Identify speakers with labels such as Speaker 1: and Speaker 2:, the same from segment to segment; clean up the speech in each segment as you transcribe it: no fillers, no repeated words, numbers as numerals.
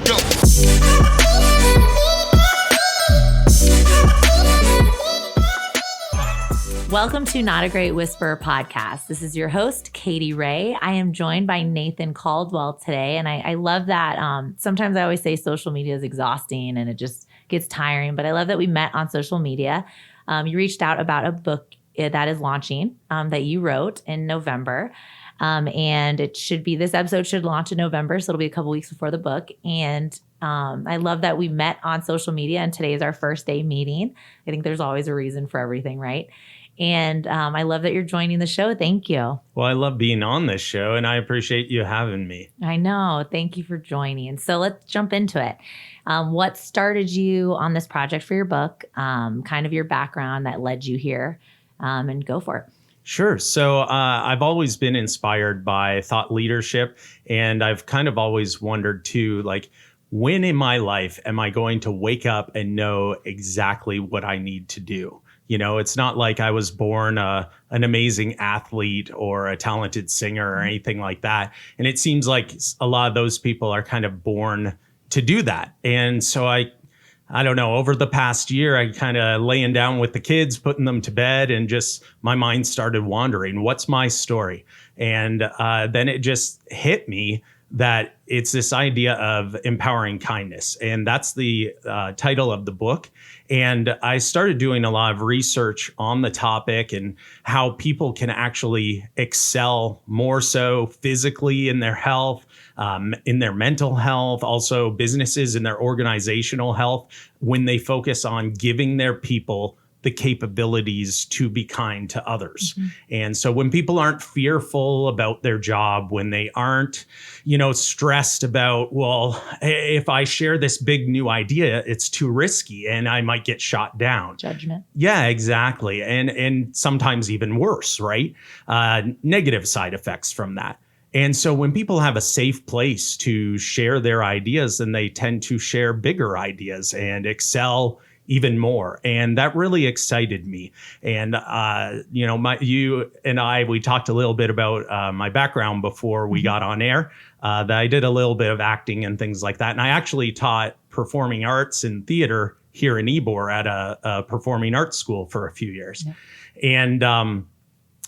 Speaker 1: Go.
Speaker 2: Welcome to Not a Great Whisperer podcast. This is your host, Katie Ray. I am joined by Nathan Caldwell today. And I love that. Sometimes I always say social media is exhausting and it just gets tiring. But I love that we met on social media. You reached out about a book that is launching that you wrote in November. And this episode should launch in November. So it'll be a couple weeks before the book. And I love that we met on social media and today is our first day meeting. I think there's always a reason for everything, right? And I love that you're joining the show. Thank you.
Speaker 3: Well, I love being on this show and I appreciate you having me.
Speaker 2: I know. Thank you for joining. So let's jump into it. What started you on this project for your book? Kind of your background that led you here, and go for it.
Speaker 3: Sure. So I've always been inspired by thought leadership, and I've kind of always wondered too, like, when in my life am I going to wake up and know exactly what I need to do? You know, it's not like I was born an amazing athlete or a talented singer or anything like that. And it seems like a lot of those people are kind of born to do that. And so I don't know, over the past year, I kind of laying down with the kids, putting them to bed, and just my mind started wandering. What's my story? And then it just hit me that it's this idea of empowering kindness. And that's the title of the book. And I started doing a lot of research on the topic and how people can actually excel more so physically in their health, in their mental health, also businesses in their organizational health, when they focus on giving their people the capabilities to be kind to others. Mm-hmm. And so when people aren't fearful about their job, when they aren't, stressed about, well, if I share this big new idea, it's too risky and I might get shot down.
Speaker 2: Judgment.
Speaker 3: Yeah, exactly. And sometimes even worse, right? Negative side effects from that. And so when people have a safe place to share their ideas, then they tend to share bigger ideas and excel even more. And that really excited me. And, you and I, we talked a little bit about my background before we got on air, that I did a little bit of acting and things like that. And I actually taught performing arts and theater here in Ybor at a performing arts school for a few years. Yeah. And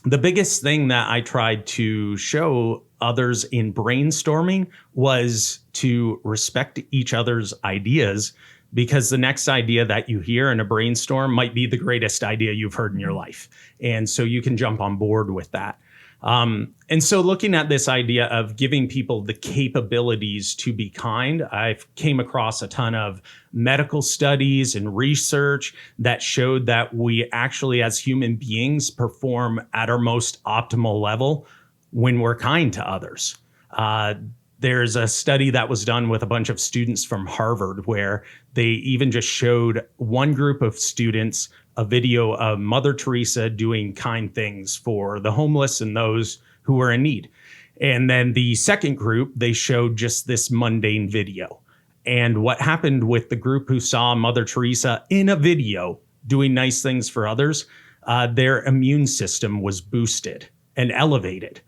Speaker 3: the biggest thing that I tried to show others in brainstorming was to respect each other's ideas, because the next idea that you hear in a brainstorm might be the greatest idea you've heard in your life. And so you can jump on board with that. And so looking at this idea of giving people the capabilities to be kind, I've came across a ton of medical studies and research that showed that we actually, as human beings, perform at our most optimal level when we're kind to others. There's a study that was done with a bunch of students from Harvard where they even just showed one group of students a video of Mother Teresa doing kind things for the homeless and those who were in need. And then the second group, they showed just this mundane video. And what happened with the group who saw Mother Teresa in a video doing nice things for others, their immune system was boosted and elevated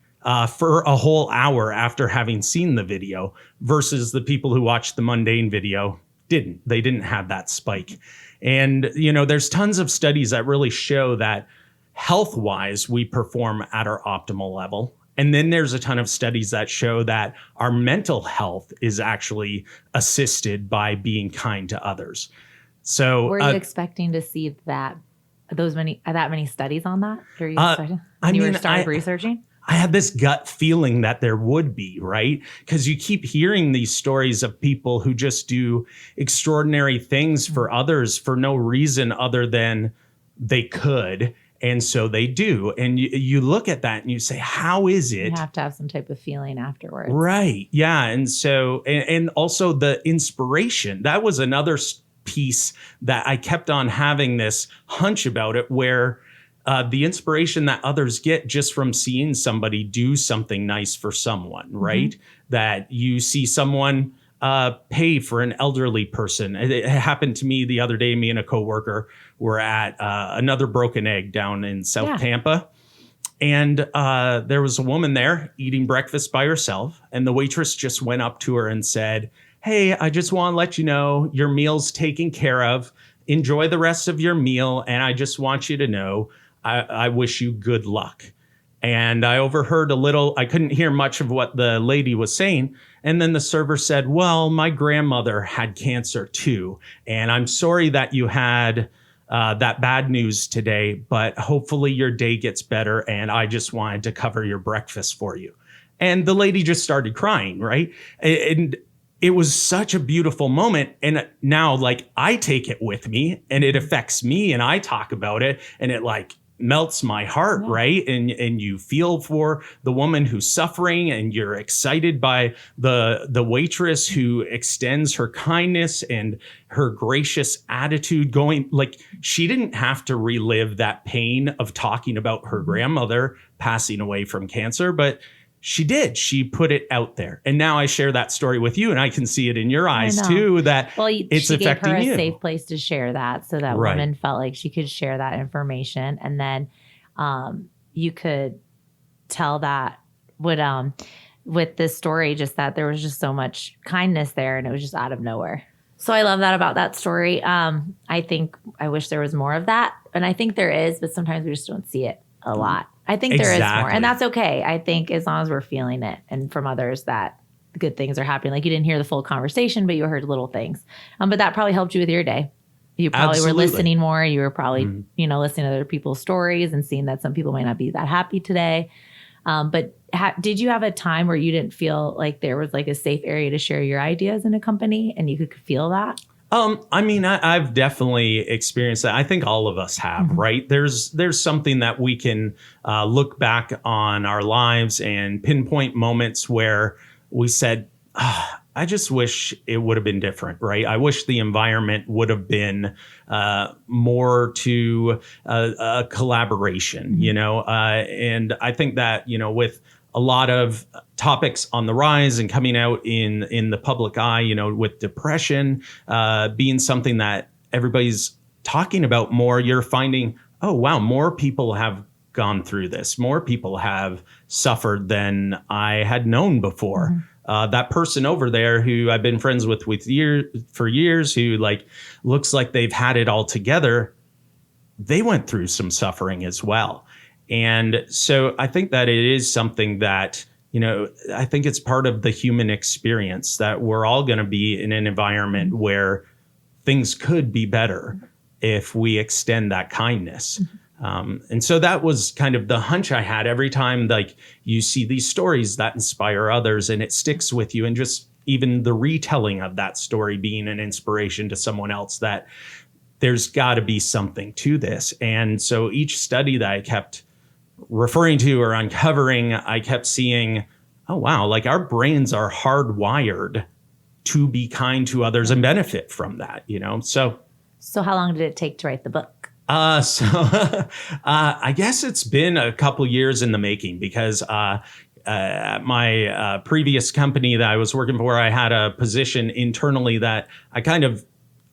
Speaker 3: for a whole hour after having seen the video, versus the people who watched the mundane video they didn't have that spike. And, there's tons of studies that really show that health-wise, we perform at our optimal level. And then there's a ton of studies that show that our mental health is actually assisted by being kind to others. So
Speaker 2: were you expecting to see that many studies on that? Were you expecting? You started researching?
Speaker 3: I had this gut feeling that there would be, right? Because you keep hearing these stories of people who just do extraordinary things for others for no reason other than they could. And so they do. And you look at that and you say, how is it?
Speaker 2: You have to have some type of feeling afterwards.
Speaker 3: Right. Yeah. And so, and also the inspiration, that was another piece that I kept on having this hunch about it, where the inspiration that others get just from seeing somebody do something nice for someone, right? Mm-hmm. That you see someone pay for an elderly person. It happened to me the other day. Me and a coworker were at another Broken Egg down in South Tampa. And there was a woman there eating breakfast by herself. And the waitress just went up to her and said, "Hey, I just want to let you know your meal's taken care of. Enjoy the rest of your meal. And I just want you to know, I wish you good luck." And I overheard I couldn't hear much of what the lady was saying. And then the server said, "Well, my grandmother had cancer too. And I'm sorry that you had that bad news today, but hopefully your day gets better. And I just wanted to cover your breakfast for you." And the lady just started crying, right? And it was such a beautiful moment. And now, like, I take it with me and it affects me and I talk about it and it like melts my heart, right? And you feel for the woman who's suffering and you're excited by the waitress who extends her kindness and her gracious attitude going, like, she didn't have to relive that pain of talking about her grandmother passing away from cancer, but she did. She put it out there. And now I share that story with you and I can see it in your eyes too, that it's affecting you.
Speaker 2: She gave her a safe place to share that. So that woman felt like she could share that information. And then you could tell that with this story, just that there was just so much kindness there and it was just out of nowhere. So I love that about that story. I think I wish there was more of that. And I think there is, but sometimes we just don't see it a lot. I think there is more, and that's okay. I think as long as we're feeling it and from others that good things are happening. Like, you didn't hear the full conversation, but you heard little things. But that probably helped you with your day. You probably were listening more. You were probably, listening to other people's stories and seeing that some people might not be that happy today. But did you have a time where you didn't feel like there was like a safe area to share your ideas in a company and you could feel that?
Speaker 3: I mean, I've definitely experienced that. I think all of us have, right? There's something that we can look back on our lives and pinpoint moments where we said, I just wish it would have been different, right? I wish the environment would have been more to a collaboration, and I think that, with a lot of topics on the rise and coming out in the public eye, with depression being something that everybody's talking about more, you're finding, oh, wow, more people have gone through this. More people have suffered than I had known before. That person over there who I've been friends with for years, who like looks like they've had it all together, they went through some suffering as well. And so I think that it is something that, I think it's part of the human experience that we're all going to be in an environment where things could be better if we extend that kindness. And so that was kind of the hunch I had every time, like, you see these stories that inspire others and it sticks with you, and just even the retelling of that story being an inspiration to someone else, that there's got to be something to this. And so each study that I kept referring to or uncovering, I kept seeing, oh, wow, like our brains are hardwired to be kind to others and benefit from that, So
Speaker 2: how long did it take to write the book?
Speaker 3: I guess it's been a couple years in the making, because at my previous company that I was working for, I had a position internally that I kind of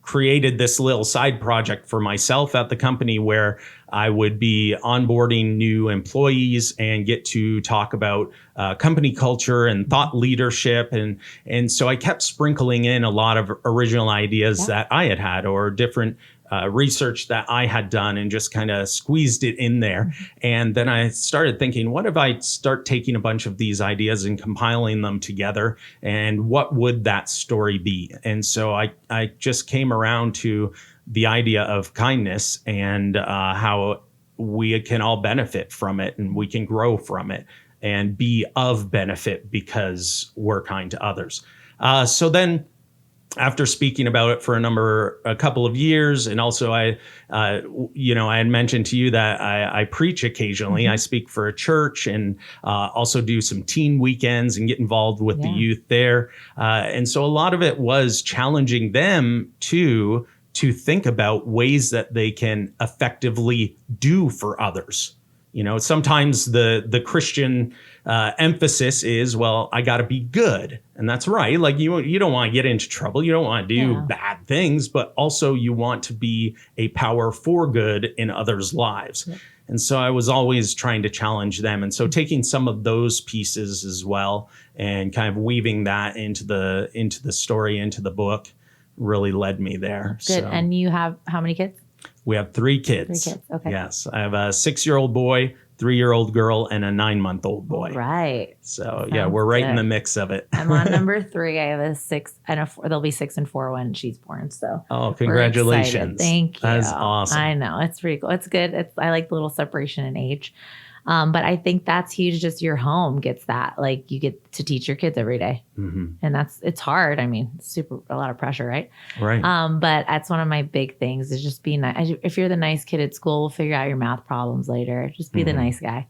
Speaker 3: created this little side project for myself at the company where I would be onboarding new employees and get to talk about company culture and thought leadership. And so I kept sprinkling in a lot of original ideas that I had or different research that I had done, and just kind of squeezed it in there. And then I started thinking, what if I start taking a bunch of these ideas and compiling them together, and what would that story be? And so I just came around to the idea of kindness and how we can all benefit from it, and we can grow from it and be of benefit because we're kind to others. So then, after speaking about it for a couple of years, and also I had mentioned to you that I preach occasionally. I speak for a church, and also do some teen weekends and get involved with the youth there. And so a lot of it was challenging them to think about ways that they can effectively do for others. Sometimes the Christian emphasis is, well, I got to be good. And that's right. Like, you don't want to get into trouble. You don't want to do bad things, but also you want to be a power for good in others' lives. And so I was always trying to challenge them. And so taking some of those pieces as well and kind of weaving that into the story, into the book, really led me there.
Speaker 2: Good.
Speaker 3: So,
Speaker 2: and you have how many kids?
Speaker 3: we have 3 kids.
Speaker 2: 3 kids. Okay.
Speaker 3: Yes. I have a 6-year-old boy, 3-year-old girl, and a 9-month-old boy.
Speaker 2: Right.
Speaker 3: So
Speaker 2: Sounds
Speaker 3: we're right
Speaker 2: good.
Speaker 3: in the mix of it.
Speaker 2: I'm on number 3. I have a 6 and a 4. They'll be 6 and 4 when she's born. So
Speaker 3: Oh,
Speaker 2: we're
Speaker 3: congratulations.
Speaker 2: excited. Thank you.
Speaker 3: That is awesome.
Speaker 2: I know. It's pretty cool. It's good. I like the little separation in age. But I think that's huge. Just your home gets that. Like you get to teach your kids every day.
Speaker 3: Mm-hmm.
Speaker 2: And it's hard. I mean, a lot of pressure, right?
Speaker 3: Right.
Speaker 2: But that's one of my big things is just being nice. If you're the nice kid at school, we'll figure out your math problems later. Just be the nice guy.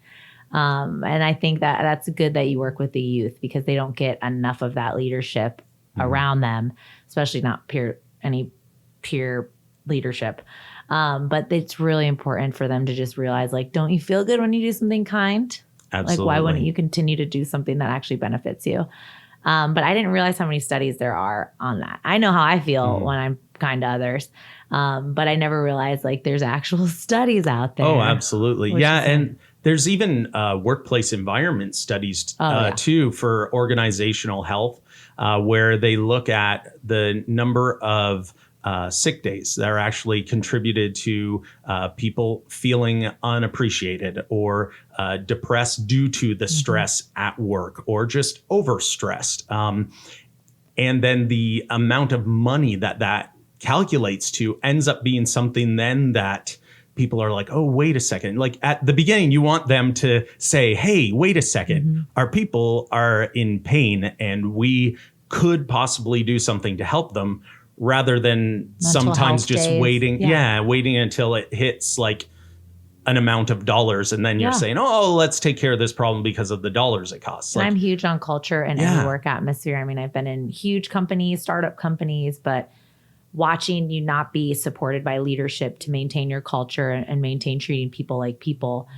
Speaker 2: And I think that's good that you work with the youth because they don't get enough of that leadership around them, especially not peer leadership. But it's really important for them to just realize, like, don't you feel good when you do something kind?
Speaker 3: Absolutely.
Speaker 2: Like, why wouldn't you continue to do something that actually benefits you? But I didn't realize how many studies there are on that. I know how I feel when I'm kind to others. But I never realized like there's actual studies out there.
Speaker 3: Oh, absolutely. Yeah. And there's even workplace environment studies too for organizational health, where they look at the number of sick days that are actually contributed to people feeling unappreciated or depressed due to the stress at work or just overstressed. And then the amount of money that calculates to ends up being something then that people are like, oh, wait a second. Like at the beginning, you want them to say, hey, wait a second. Our people are in pain and we could possibly do something to help them, rather than sometimes just waiting. Yeah, waiting until it hits like an amount of dollars. And then you're saying, oh, let's take care of this problem because of the dollars it costs.
Speaker 2: Like, I'm huge on culture and any work atmosphere. I mean, I've been in huge companies, startup companies, but watching you not be supported by leadership to maintain your culture and maintain treating people like people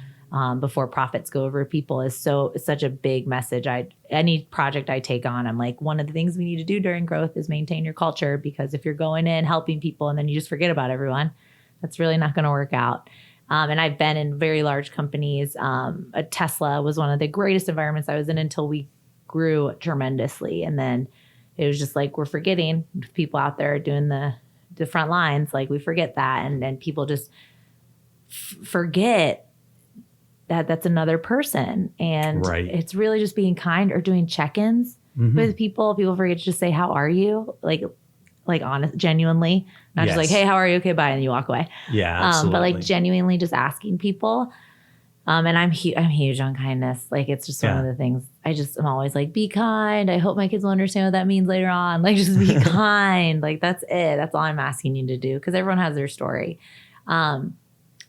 Speaker 2: before profits go over people is such a big message. Any project I take on, I'm like, one of the things we need to do during growth is maintain your culture, because if you're going in helping people and then you just forget about everyone, that's really not going to work out. And I've been in very large companies. Tesla was one of the greatest environments I was in until we grew tremendously. And then it was just like, we're forgetting people out there doing the front lines. Like we forget that. And then people just forget that's another person. And it's really just being kind or doing check-ins with people. People forget to just say, how are you? Like honest, genuinely, not just like, hey, how are you? Okay, bye. And you walk away.
Speaker 3: Yeah, absolutely.
Speaker 2: But like genuinely just asking people. And I'm huge on kindness. Like it's just one of the things I'm always like, be kind. I hope my kids will understand what that means later on. Like just be kind. Like that's it. That's all I'm asking you to do, because everyone has their story.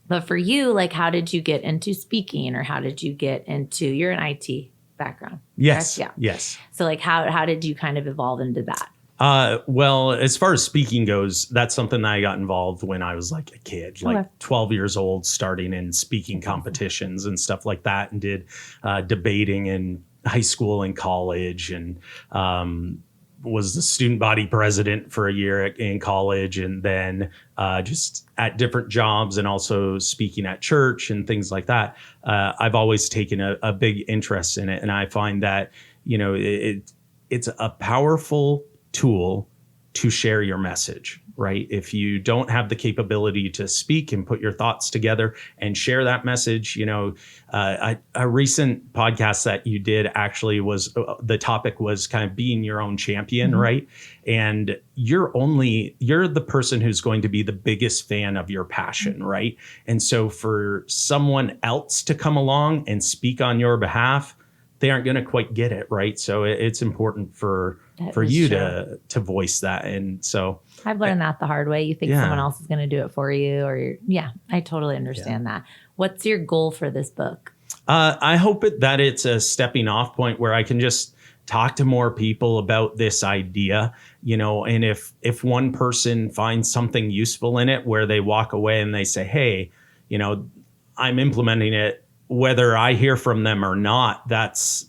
Speaker 2: But for you, like, how did you get into speaking, or how did you get into, you're an IT background?
Speaker 3: Yes.
Speaker 2: Correct? Yeah.
Speaker 3: Yes.
Speaker 2: So like, how did you kind of evolve into that?
Speaker 3: Well, as far as speaking goes, that's something that I got involved when I was like a kid, like 12 years old, starting in speaking competitions and stuff like that, and did debating in high school and college, and was the student body president for a year in college, and then just at different jobs and also speaking at church and things like that. I've always taken a big interest in it. And I find that, it's a powerful tool to share your message, right? If you don't have the capability to speak and put your thoughts together and share that message, a recent podcast that you did actually was the topic was kind of being your own champion, right? And you're the person who's going to be the biggest fan of your passion, right? And so for someone else to come along and speak on your behalf, they aren't going to quite get it, right? So it's important for you to voice that. And so
Speaker 2: I've learned that the hard way. You think someone else is going to do it for you, or I totally understand that. What's your goal for this book?
Speaker 3: I hope that it's a stepping off point where I can just talk to more people about this idea, and if one person finds something useful in it where they walk away and they say, hey, I'm implementing it, whether I hear from them or not, that's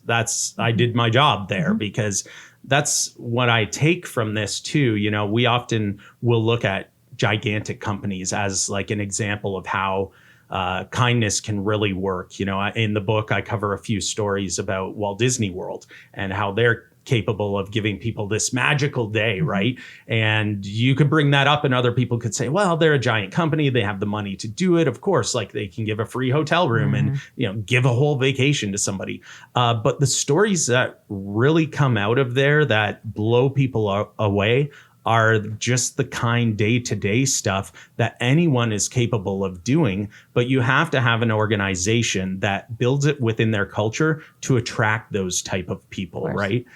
Speaker 3: I did my job there, because that's what I take from this too. We often will look at gigantic companies as like an example of how kindness can really work. In the book, I cover a few stories about Walt Disney World and how they're capable of giving people this magical day, right? And you could bring that up and other people could say, well, they're a giant company. They have the money to do it. Of course, like they can give a free hotel room and, give a whole vacation to somebody. But the stories that really come out of there that blow people away are just the kind day-to-day stuff that anyone is capable of doing, but you have to have an organization that builds it within their culture to attract those type of people, right?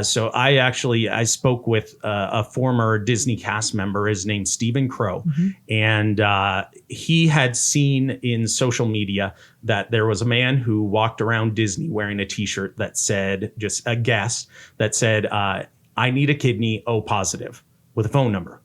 Speaker 3: So I spoke with a former Disney cast member. His name's Stephen Crow, and he had seen in social media that there was a man who walked around Disney wearing a T-shirt that said, just a guest that said, I need a kidney, O positive, with a phone number.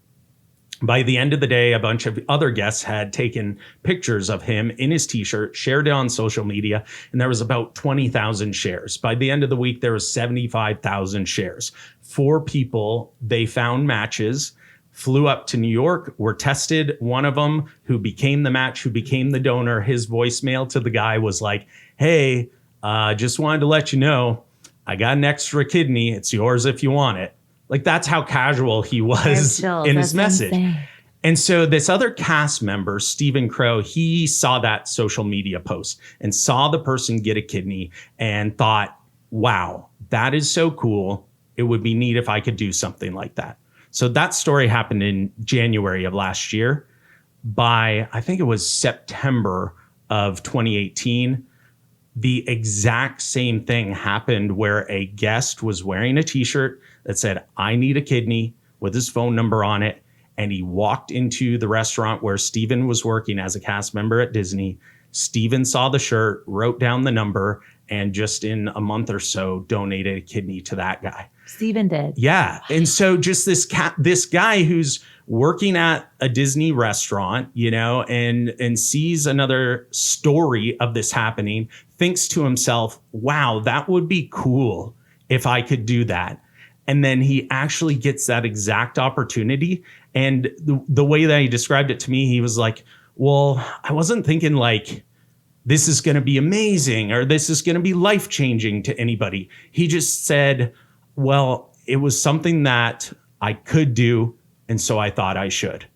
Speaker 3: By the end of the day, a bunch of other guests had taken pictures of him in his T-shirt, shared it on social media, and there was about 20,000 shares. By the end of the week, there was 75,000 shares. 4 people, they found matches, flew up to New York, were tested. One of them, who became the match, who became the donor, his voicemail to the guy was like, hey, just wanted to let you know, I got an extra kidney. It's yours if you want it. Like, that's how casual he was in his message. Insane. And so this other cast member, Stephen Crow, he saw that social media post and saw the person get a kidney and thought, wow, that is so cool. It would be neat if I could do something like that. So that story happened in January of last year. By, I think it was September of 2018, the exact same thing happened where a guest was wearing a T-shirt that said, I need a kidney, with his phone number on it. And he walked into the restaurant where Steven was working as a cast member at Disney. Steven saw the shirt, wrote down the number, and just in a month or so donated a kidney to that guy.
Speaker 2: Steven did.
Speaker 3: Yeah. And so just this guy who's working at a Disney restaurant, and sees another story of this happening, thinks to himself, wow, that would be cool if I could do that. And then he actually gets that exact opportunity. And the way that he described it to me, he was like, well, I wasn't thinking like, this is going to be amazing or this is going to be life-changing to anybody. He just said, well, it was something that I could do, and so I thought I should.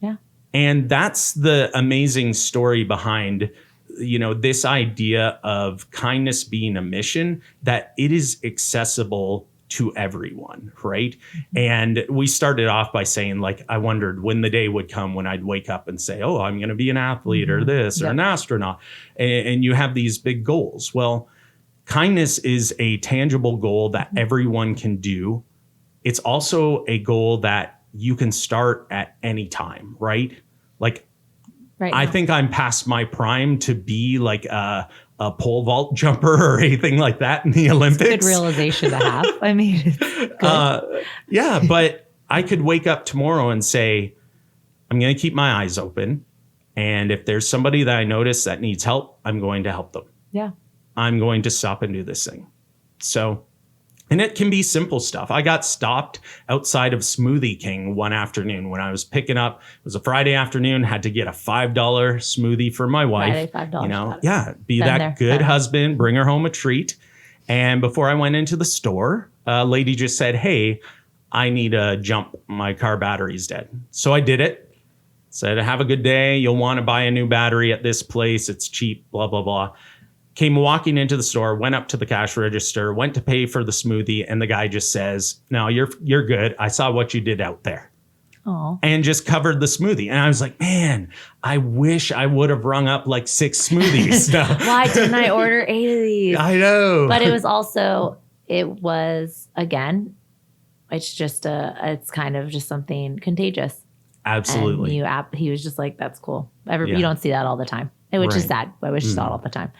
Speaker 2: Yeah.
Speaker 3: And that's the amazing story behind, this idea of kindness being a mission, that it is accessible to everyone, right? Mm-hmm. And we started off by saying, like, I wondered when the day would come when I'd wake up and say, oh, I'm going to be an athlete or this or an astronaut. And you have these big goals. Well, kindness is a tangible goal that everyone can do. It's also a goal that you can start at any time, right? Like, I think I'm past my prime to be like a pole vault jumper or anything like that in the Olympics.
Speaker 2: It's a good realization to have. I mean, it's good.
Speaker 3: Yeah, but I could wake up tomorrow and say, I'm going to keep my eyes open. And if there's somebody that I notice that needs help, I'm going to help them.
Speaker 2: Yeah.
Speaker 3: I'm going to stop and do this thing. So, and it can be simple stuff. I got stopped outside of Smoothie King one afternoon when I was picking up. It was a Friday afternoon, had to get a $5 smoothie for my wife.
Speaker 2: Friday, $5.
Speaker 3: Be
Speaker 2: Been
Speaker 3: that
Speaker 2: there,
Speaker 3: good husband, bring her home a treat. And before I went into the store, a lady just said, hey, I need a jump. My car battery's dead. So I did it. Said, have a good day. You'll want to buy a new battery at this place. It's cheap, blah, blah, blah. Came walking into the store, went up to the cash register, went to pay for the smoothie, and the guy just says, no, you're good. I saw what you did out there.
Speaker 2: Aww.
Speaker 3: And just covered the smoothie. And I was like, man, I wish I would have rung up like 6 smoothies.
Speaker 2: Why didn't I order 8 of these?
Speaker 3: I know.
Speaker 2: But it was, again, it's kind of just something contagious.
Speaker 3: Absolutely.
Speaker 2: And he was just like, that's cool. You don't see that all the time. Which is sad. I wish you saw it all the time.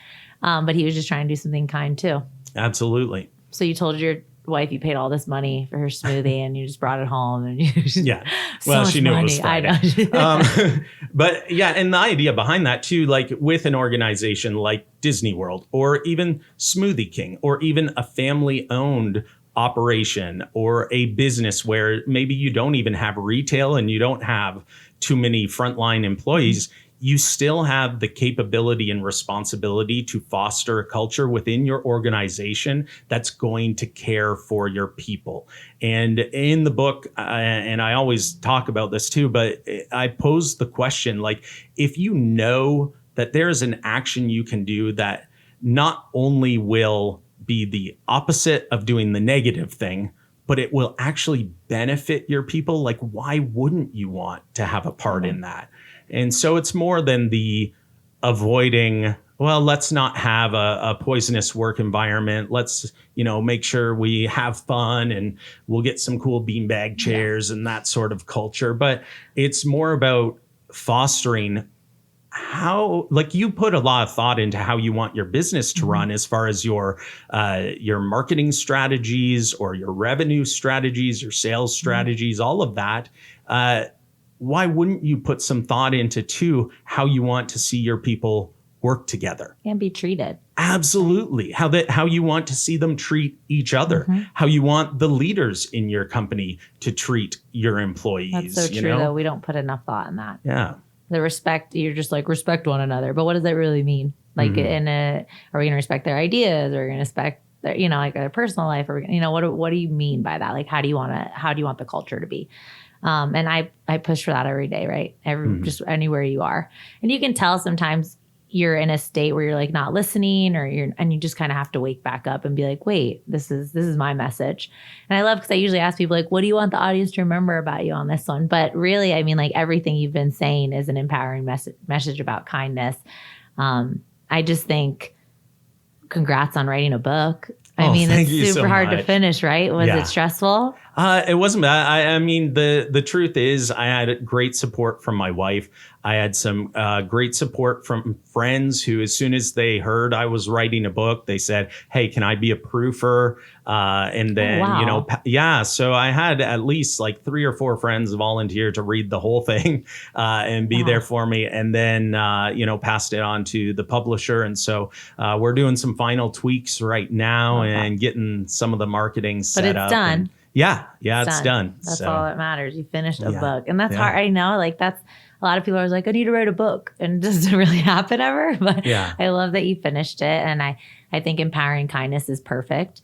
Speaker 2: But he was just trying to do something kind too.
Speaker 3: Absolutely.
Speaker 2: So you told your wife you paid all this money for her smoothie and you just brought it home and
Speaker 3: Well, she knew
Speaker 2: money.
Speaker 3: It was Friday.
Speaker 2: I know.
Speaker 3: But yeah, and the idea behind that too, like with an organization like Disney World or even Smoothie King or even a family-owned operation or a business where maybe you don't even have retail and you don't have too many frontline employees, you still have the capability and responsibility to foster a culture within your organization that's going to care for your people. And in the book, and I always talk about this too, but I pose the question, like, if you know that there's an action you can do that not only will be the opposite of doing the negative thing, but it will actually benefit your people, like, why wouldn't you want to have a part in that? And so it's more than the avoiding, well, let's not have a poisonous work environment. Let's, make sure we have fun and we'll get some cool beanbag chairs and that sort of culture. But it's more about fostering how, like, you put a lot of thought into how you want your business to run as far as your marketing strategies or your revenue strategies, your sales strategies, all of that. Why wouldn't you put some thought into, too, how you want to see your people work together
Speaker 2: and be treated?
Speaker 3: Absolutely. How you want to see them treat each other, how you want the leaders in your company to treat your employees.
Speaker 2: That's so true, though. We don't put enough thought in that.
Speaker 3: Yeah.
Speaker 2: The respect, you're just like, respect one another. But what does that really mean? Like, are we going to respect their ideas, or are we going to respect their, like, their personal life? Or, what do you mean by that? Like, how do you want the culture to be? And I push for that every day, right? Just anywhere you are. And you can tell sometimes you're in a state where you're like not listening, and you just kind of have to wake back up and be like, wait, this is my message. And I love, because I usually ask people, like, what do you want the audience to remember about you on this one? But really, I mean, like, everything you've been saying is an empowering message about kindness. I just think, congrats on writing a book. I mean, it's super hard to finish, right? Was it stressful?
Speaker 3: It wasn't bad. I mean, the truth is, I had great support from my wife. I had some great support from friends who, as soon as they heard I was writing a book, they said, hey, can I be a proofer? And then, so I had at least like 3 or 4 friends volunteer to read the whole thing and be there for me. And then, passed it on to the publisher. And so we're doing some final tweaks right now and getting some of the marketing set up.
Speaker 2: But it's done.
Speaker 3: It's done.
Speaker 2: That's all that matters. You finished a book. And that's hard. I know, like, that's, a lot of people are like, I need to write a book. And it doesn't really happen ever. But I love that you finished it. And I think empowering kindness is perfect,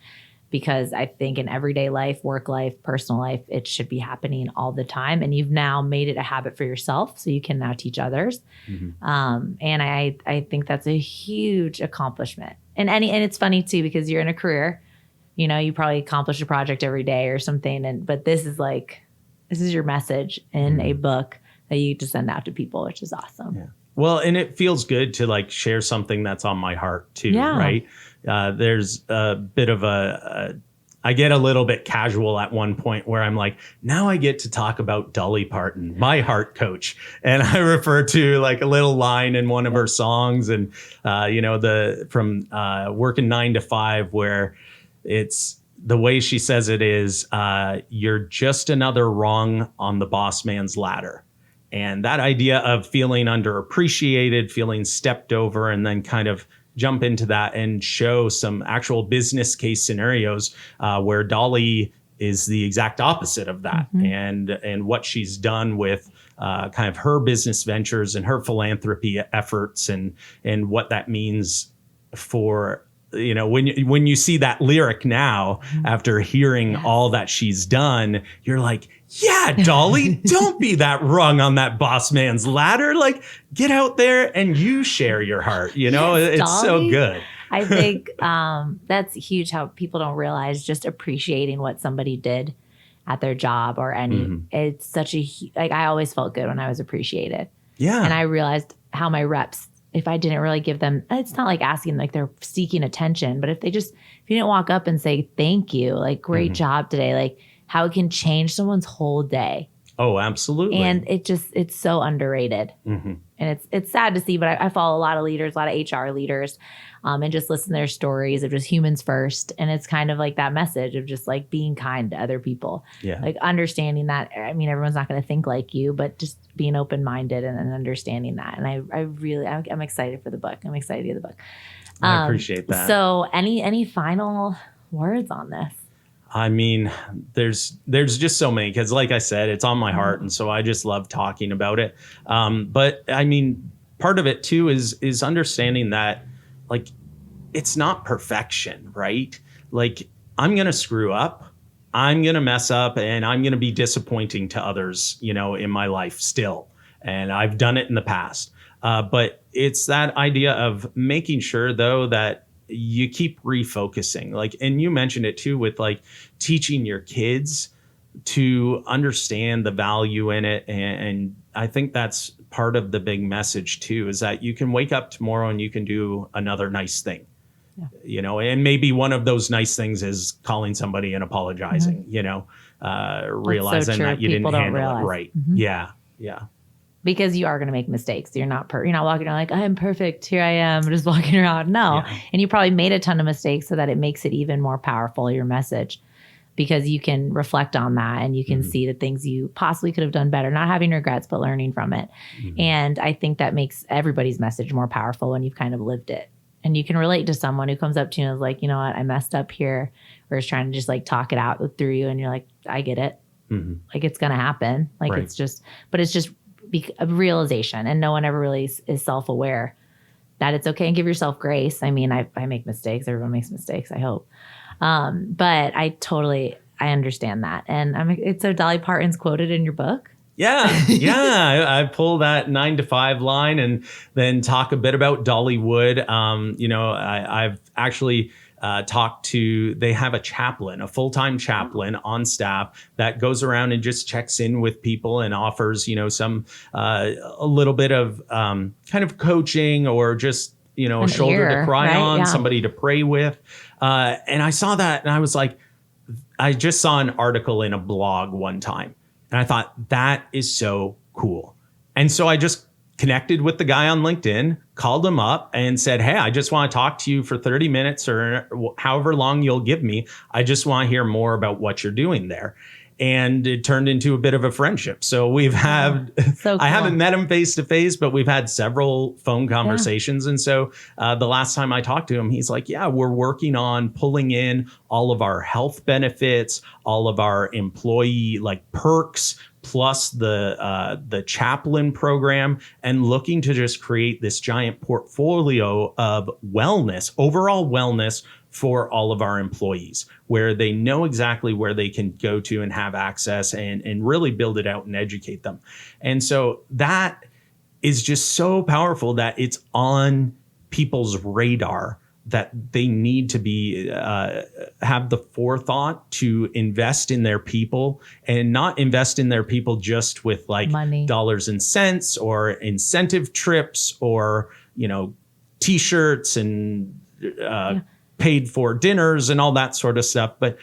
Speaker 2: because I think in everyday life, work life, personal life, it should be happening all the time. And you've now made it a habit for yourself, so you can now teach others. And I think that's a huge accomplishment. And it's funny too, because you're in a career, you probably accomplish a project every day or something. But this is your message in a book that you just send out to people, which is awesome.
Speaker 3: Yeah. Well, and it feels good to, like, share something that's on my heart too, right? There's a bit of I get a little bit casual at one point where I'm like, now I get to talk about Dolly Parton, my heart coach. And I refer to, like, a little line in one of her songs, and, from Working 9 to 5, where it's, the way she says it is, you're just another rung on the boss man's ladder. And that idea of feeling underappreciated, feeling stepped over, and then kind of jump into that and show some actual business case scenarios where Dolly is the exact opposite of that. And what she's done with kind of her business ventures and her philanthropy efforts, and what that means for, when you see that lyric now, after hearing all that she's done, you're like, yeah, Dolly, don't be that rung on that boss man's ladder. Like, get out there and you share your heart. It's Dolly, so good.
Speaker 2: I think that's huge, how people don't realize just appreciating what somebody did at their job or it's such a, like, I always felt good when I was appreciated.
Speaker 3: Yeah.
Speaker 2: And I realized how my reps, if I didn't really give them, it's not like asking, like they're seeking attention, but if you didn't walk up and say, thank you, like, great job today, like, how it can change someone's whole day.
Speaker 3: Oh, absolutely.
Speaker 2: And it's so underrated. And it's sad to see, but I follow a lot of leaders, a lot of HR leaders, and just listen to their stories of just humans first. And it's kind of like that message of just, like, being kind to other people.
Speaker 3: Yeah.
Speaker 2: Like, understanding that, I mean, everyone's not going to think like you, but just being open-minded and understanding that. And I'm excited for the book. I'm excited to get the book.
Speaker 3: I appreciate that.
Speaker 2: So any final words on this?
Speaker 3: I mean, there's just so many, because, like I said, it's on my heart. And so I just love talking about it. But I mean, part of it too is understanding that like it's not perfection, right? Like I'm going to screw up, I'm going to mess up, and I'm going to be disappointing to others, in my life still. And I've done it in the past. But it's that idea of making sure though that you keep refocusing, like, and you mentioned it too with like teaching your kids to understand the value in it. And I think that's part of the big message too, is that you can wake up tomorrow and you can do another nice thing. Yeah. And maybe one of those nice things is calling somebody and apologizing, realizing that you didn't handle it right. Mm-hmm. Yeah. Yeah.
Speaker 2: Because you are going to make mistakes. You're not walking around like, I'm perfect. Here I am just walking around. No. Yeah. And you probably made a ton of mistakes so that it makes it even more powerful, your message, because you can reflect on that and you can see the things you possibly could have done better, not having regrets, but learning from it. Mm-hmm. And I think that makes everybody's message more powerful when you've kind of lived it. And you can relate to someone who comes up to you and is like, you know what, I messed up here, or is trying to just like talk it out through you. And you're like, I get it. Mm-hmm. Like it's going to happen. Like right. It's just a realization. And no one ever really is self-aware that it's okay, and give yourself grace. I mean, I make mistakes. Everyone makes mistakes, I hope. But I understand that. And so Dolly Parton's quoted in your book.
Speaker 3: Yeah. I pull that 9 to 5 line and then talk a bit about Dollywood. I've actually talked to, they have a full-time chaplain on staff that goes around and just checks in with people and offers, some, a little bit of kind of coaching or just, a shoulder to cry right? on, somebody to pray with. And I saw that and I was like, I just saw an article in a blog one time. And I thought, that is so cool. And so I just connected with the guy on LinkedIn, called him up and said, hey, I just want to talk to you for 30 minutes or however long you'll give me. I just want to hear more about what you're doing there. And it turned into a bit of a friendship. So we've had, so cool. I haven't met him face to face, but we've had several phone conversations. Yeah. And so the last time I talked to him, he's like, yeah, we're working on pulling in all of our health benefits, all of our employee like perks, plus the chaplain program, and looking to just create this giant portfolio of overall wellness for all of our employees, where they know exactly where they can go to and have access and really build it out and educate them. And so that is just so powerful that it's on people's radar that they need to be have the forethought to invest in their people, and not invest in their people just with like money, dollars and cents, or incentive trips, or t-shirts and paid for dinners and all that sort of stuff, but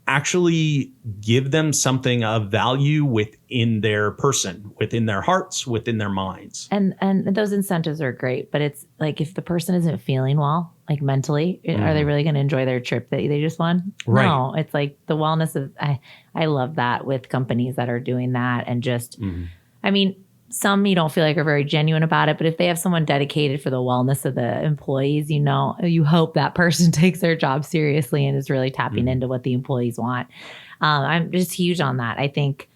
Speaker 3: actually give them something of value within their person, within their hearts, within their minds. And
Speaker 2: those incentives are great, but it's like, if the person isn't feeling well, like mentally, are they really going to enjoy their trip that they just won? Right. No, it's like the wellness of, I love that with companies that are doing that. And just, I mean, some you don't feel like are very genuine about it, but if they have someone dedicated for the wellness of the employees, you hope that person takes their job seriously and is really tapping into what the employees want. I'm just huge on that. I think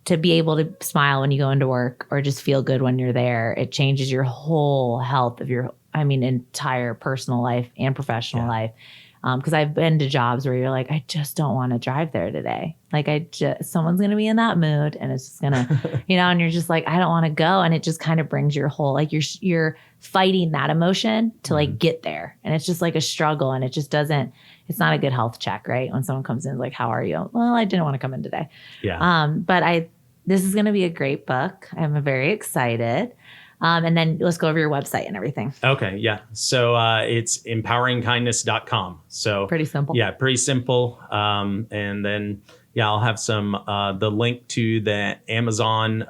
Speaker 2: to be able to smile when you go into work, or just feel good when you're there, it changes your whole health of your, entire personal life and professional life. Because I've been to jobs where you're like, I just don't want to drive there today. Like someone's going to be in that mood, and it's just going to, and you're just like, I don't want to go. And it just kind of brings your whole, like you're fighting that emotion to like get there. And it's just like a struggle, and it just it's not a good health check, right? When someone comes in like, how are you? Well, I didn't want to come in today. Yeah. But this is going to be a great book. I'm very excited. And then let's go over your website and everything.
Speaker 3: Okay. Yeah. So it's empoweringkindness.com. So
Speaker 2: pretty simple.
Speaker 3: Yeah. Pretty simple. And then, I'll have the link to the Amazon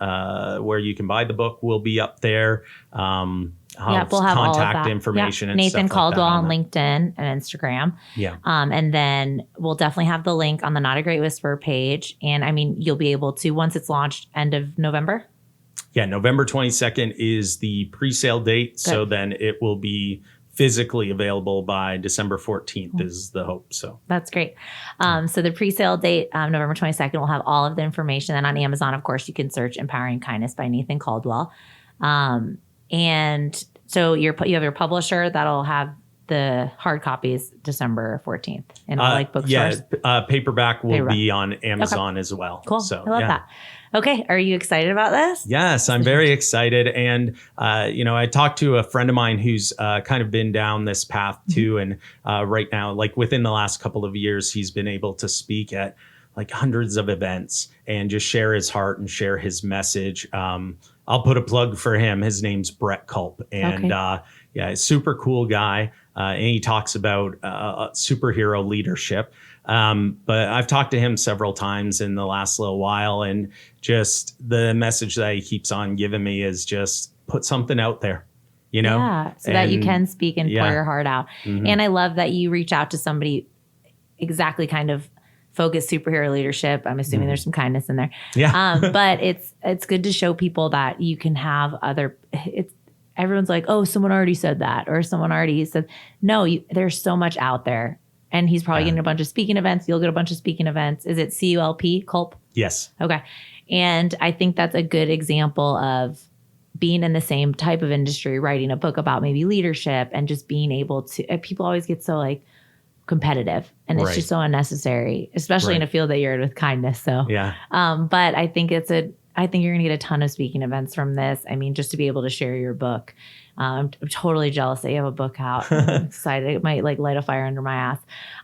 Speaker 3: where you can buy the book will be up there. We'll have contact information. And
Speaker 2: Nathan
Speaker 3: stuff
Speaker 2: Caldwell
Speaker 3: like
Speaker 2: on LinkedIn and Instagram.
Speaker 3: Yeah.
Speaker 2: And then we'll definitely have the link on the Not a Great Whisperer page. And you'll be able to, once it's launched, end of November.
Speaker 3: Yeah, November 22nd is the pre-sale date. Good. So then it will be physically available by December 14th is the hope. So
Speaker 2: that's great. So the pre-sale date, November 22nd, we'll have all of the information. And on Amazon, of course, you can search Empowering Kindness by Nathan Caldwell. And so you have your publisher that'll have the hard copies December 14th in all like bookstores.
Speaker 3: Paperback will be on Amazon as well.
Speaker 2: Cool.
Speaker 3: So,
Speaker 2: I love that. Okay. Are you excited about this?
Speaker 3: Yes, I'm very excited. And, I talked to a friend of mine who's kind of been down this path too. And right now, like within the last couple of years, he's been able to speak at like hundreds of events and just share his heart and share his message. I'll put a plug for him. His name's Brett Culp. And super cool guy. And he talks about superhero leadership. But I've talked to him several times in the last little while, and just the message that he keeps on giving me is just put something out there,
Speaker 2: so that you can speak and pour your heart out. Mm-hmm. And I love that you reach out to somebody exactly kind of focused superhero leadership. I'm assuming there's some kindness in there. Yeah. But it's good to show people that you can have everyone's like, oh, someone already said that, or someone already said, no, there's so much out there. And he's probably getting a bunch of speaking events. You'll get a bunch of speaking events. Is it CULP, Culp?
Speaker 3: Yes.
Speaker 2: Okay. And I think that's a good example of being in the same type of industry, writing a book about maybe leadership and just being able to, people always get so like competitive, and it's just so unnecessary, especially in a field that you're in with kindness. So, but I think I think you're going to get a ton of speaking events from this. I mean, just to be able to share your book. I'm totally jealous that you have a book out. I'm excited. It might like light a fire under my ass.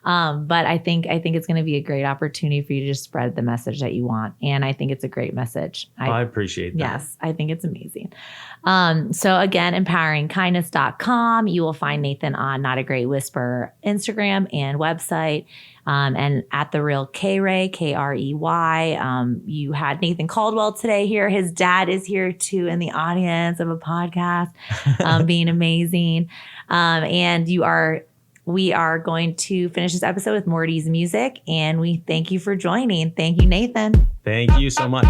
Speaker 2: But I think it's going to be a great opportunity for you to just spread the message that you want. And I think it's a great message.
Speaker 3: I appreciate that.
Speaker 2: Yes, I think it's amazing. So again, empoweringkindness.com. You will find Nathan on Not a Great Whisperer Instagram and website. And at The Real K-Ray, Krey. You had Nathan Caldwell today here. His dad is here too in the audience of a podcast, being amazing. And we are going to finish this episode with Morty's music, and we thank you for joining. Thank you, Nathan.
Speaker 3: Thank you so much.